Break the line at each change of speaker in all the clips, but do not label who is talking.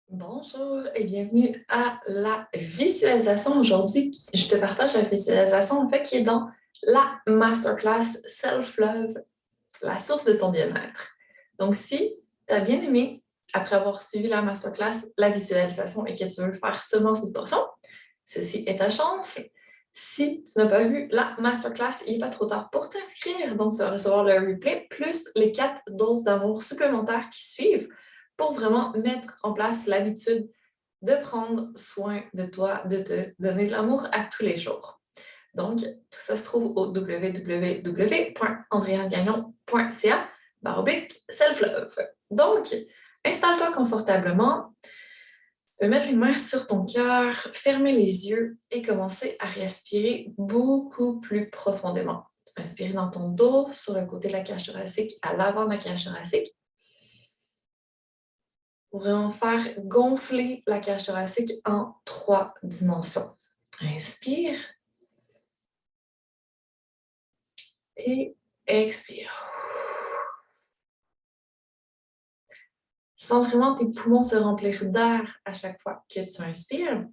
Bonjour et bienvenue à la visualisation. Aujourd'hui, je te partage la visualisation qui est dans la masterclass Self-Love, la source de ton bien-être. Donc, si tu as bien aimé, après avoir suivi la masterclass, la visualisation et que tu veux faire seulement cette portion, ceci est ta chance. Si tu n'as pas vu la masterclass, il n'est pas trop tard pour t'inscrire. Donc, tu vas recevoir le replay plus les 4 doses d'amour supplémentaires qui suivent pour vraiment mettre en place l'habitude de prendre soin de toi, de te donner de l'amour à tous les jours. Donc, tout ça se trouve au www.andreangagnon.ca/self-love. Donc, installe-toi confortablement, mettre une main sur ton cœur, fermer les yeux et commencer à respirer beaucoup plus profondément. Inspire dans ton dos, sur le côté de la cage thoracique, à l'avant de la cage thoracique. Pour vraiment faire gonfler la cage thoracique en 3 dimensions. Inspire. Et expire. Sens vraiment tes poumons se remplir d'air à chaque fois que tu inspires.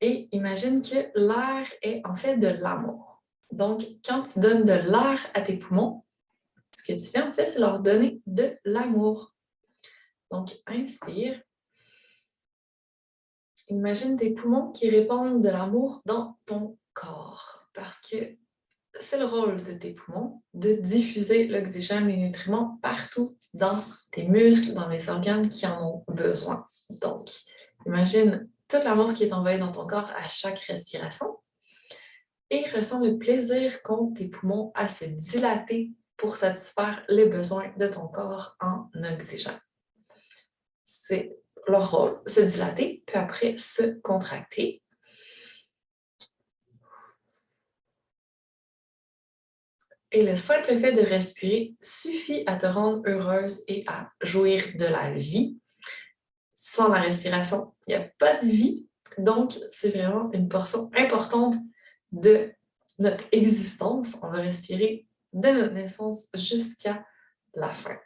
Et imagine que l'air est en fait de l'amour. Donc, quand tu donnes de l'air à tes poumons, ce que tu fais en fait, c'est leur donner de l'amour. Donc, inspire. Imagine tes poumons qui répandent de l'amour dans ton corps. Parce que c'est le rôle de tes poumons de diffuser l'oxygène et les nutriments partout dans tes muscles, dans les organes qui en ont besoin. Donc, imagine tout l'amour qui est envoyé dans ton corps à chaque respiration et ressens le plaisir qu'ont tes poumons à se dilater pour satisfaire les besoins de ton corps en oxygène. C'est leur rôle, se dilater, puis après se contracter. Et le simple fait de respirer suffit à te rendre heureuse et à jouir de la vie. Sans la respiration, il n'y a pas de vie. Donc, c'est vraiment une portion importante de notre existence. On va respirer de notre naissance jusqu'à la fin.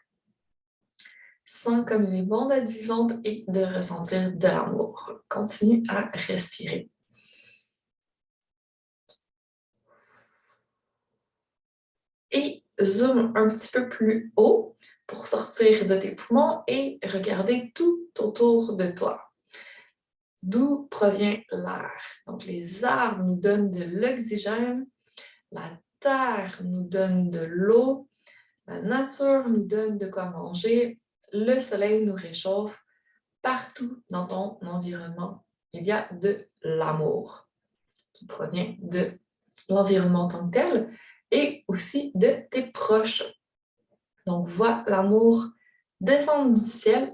Sens comme il est bon d'être vivante et de ressentir de l'amour. Continue à respirer. Et zoom un petit peu plus haut pour sortir de tes poumons et regarder tout autour de toi. D'où provient l'air? Donc, les arbres nous donnent de l'oxygène, la terre nous donne de l'eau, la nature nous donne de quoi manger, le soleil nous réchauffe. Partout dans ton environnement, il y a de l'amour qui provient de l'environnement en tant que tel et aussi de tes proches. Donc, vois l'amour descendre du ciel,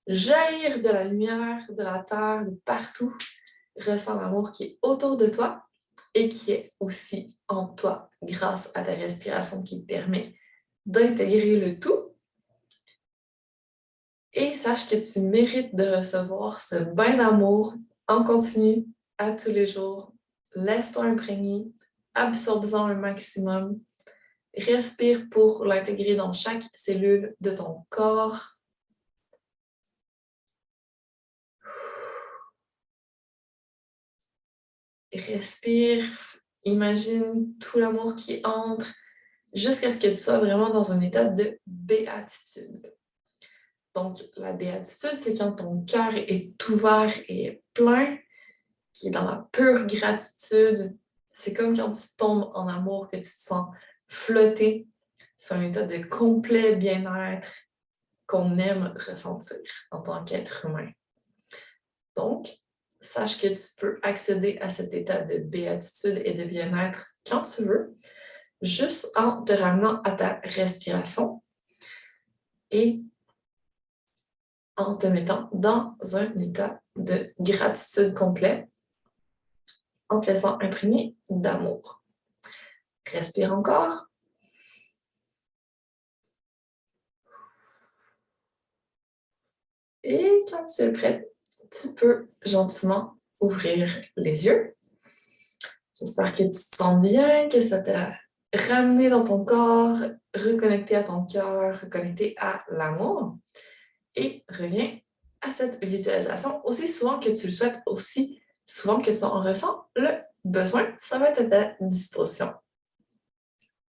jaillir de la lumière, de la terre, de partout. Ressens l'amour qui est autour de toi et qui est aussi en toi grâce à ta respiration qui te permet d'intégrer le tout. Et sache que tu mérites de recevoir ce bain d'amour en continu à tous les jours. Laisse-toi imprégner, absorbe-en un maximum. Respire pour l'intégrer dans chaque cellule de ton corps. Respire, imagine tout l'amour qui entre jusqu'à ce que tu sois vraiment dans un état de béatitude. Donc, la béatitude, c'est quand ton cœur est ouvert et plein, qui est dans la pure gratitude. C'est comme quand tu tombes en amour, que tu te sens flotter. C'est un état de complet bien-être qu'on aime ressentir en tant qu'être humain. Donc, sache que tu peux accéder à cet état de béatitude et de bien-être quand tu veux, juste en te ramenant à ta respiration et en te mettant dans un état de gratitude complet, en te laissant imprégner d'amour. Respire encore. Et quand tu es prête, tu peux gentiment ouvrir les yeux. J'espère que tu te sens bien, que ça t'a ramené dans ton corps, reconnecté à ton cœur, reconnecté à l'amour. et reviens à cette visualisation aussi souvent que tu le souhaites, aussi souvent que tu en ressens le besoin. Ça va être à ta disposition.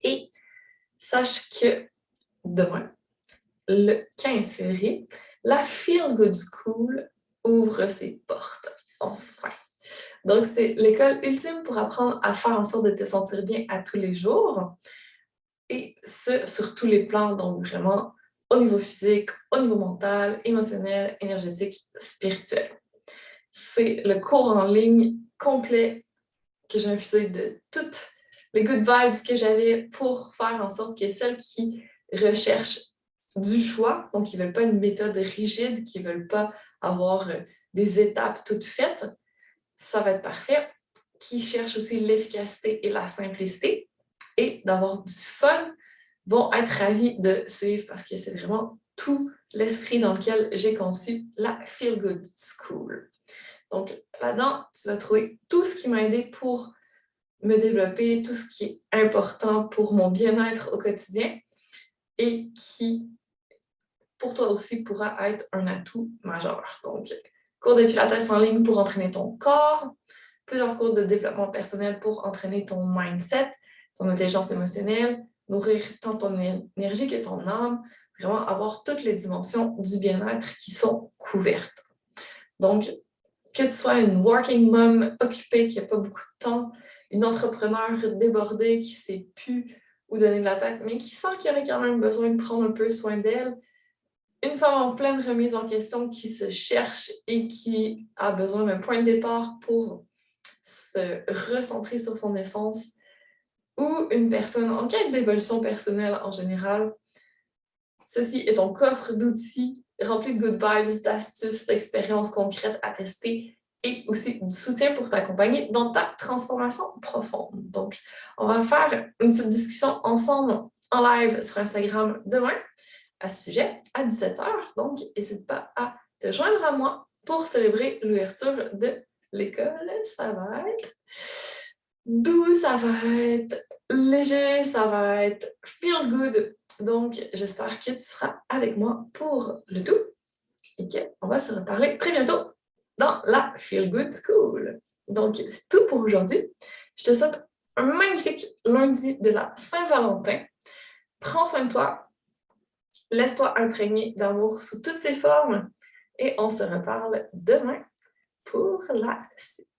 Et sache que demain, le 15 février, la Feel Good School ouvre ses portes. Enfin. Donc, c'est l'école ultime pour apprendre à faire en sorte de te sentir bien à tous les jours. Et ce, sur tous les plans, donc vraiment au niveau physique, au niveau mental, émotionnel, énergétique, spirituel. C'est le cours en ligne complet que j'ai infusé de toutes les good vibes que j'avais pour faire en sorte que celles qui recherchent du choix, donc qui ne veulent pas une méthode rigide, qui ne veulent pas avoir des étapes toutes faites, ça va être parfait. Qui cherchent aussi l'efficacité et la simplicité et d'avoir du fun, vont être ravis de suivre parce que c'est vraiment tout l'esprit dans lequel j'ai conçu la Feel Good School. Donc là-dedans, tu vas trouver tout ce qui m'a aidé pour me développer, tout ce qui est important pour mon bien-être au quotidien et qui, pour toi aussi, pourra être un atout majeur. Donc, cours de pilates en ligne pour entraîner ton corps, plusieurs cours de développement personnel pour entraîner ton mindset, ton intelligence émotionnelle, nourrir tant ton énergie que ton âme, vraiment avoir toutes les dimensions du bien-être qui sont couvertes. Donc, que tu sois une working mom occupée qui n'a pas beaucoup de temps, une entrepreneur débordée qui ne sait plus où donner de la tête, mais qui sent qu'il aurait quand même besoin de prendre un peu soin d'elle, une femme en pleine remise en question qui se cherche et qui a besoin d'un point de départ pour se recentrer sur son essence, ou une personne en quête d'évolution personnelle en général. Ceci est ton coffre d'outils rempli de good vibes, d'astuces, d'expériences concrètes à tester et aussi du soutien pour t'accompagner dans ta transformation profonde. Donc, on va faire une petite discussion ensemble en live sur Instagram demain à ce sujet à 17h. Donc, n'hésite pas à te joindre à moi pour célébrer l'ouverture de l'école. Ça va être doux, ça va être léger, ça va être feel good. Donc, j'espère que tu seras avec moi pour le tout et qu'on va se reparler très bientôt dans la Feel Good School. Donc, c'est tout pour aujourd'hui. Je te souhaite un magnifique lundi de la Saint-Valentin. Prends soin de toi. Laisse-toi imprégner d'amour sous toutes ses formes et on se reparle demain pour la suite.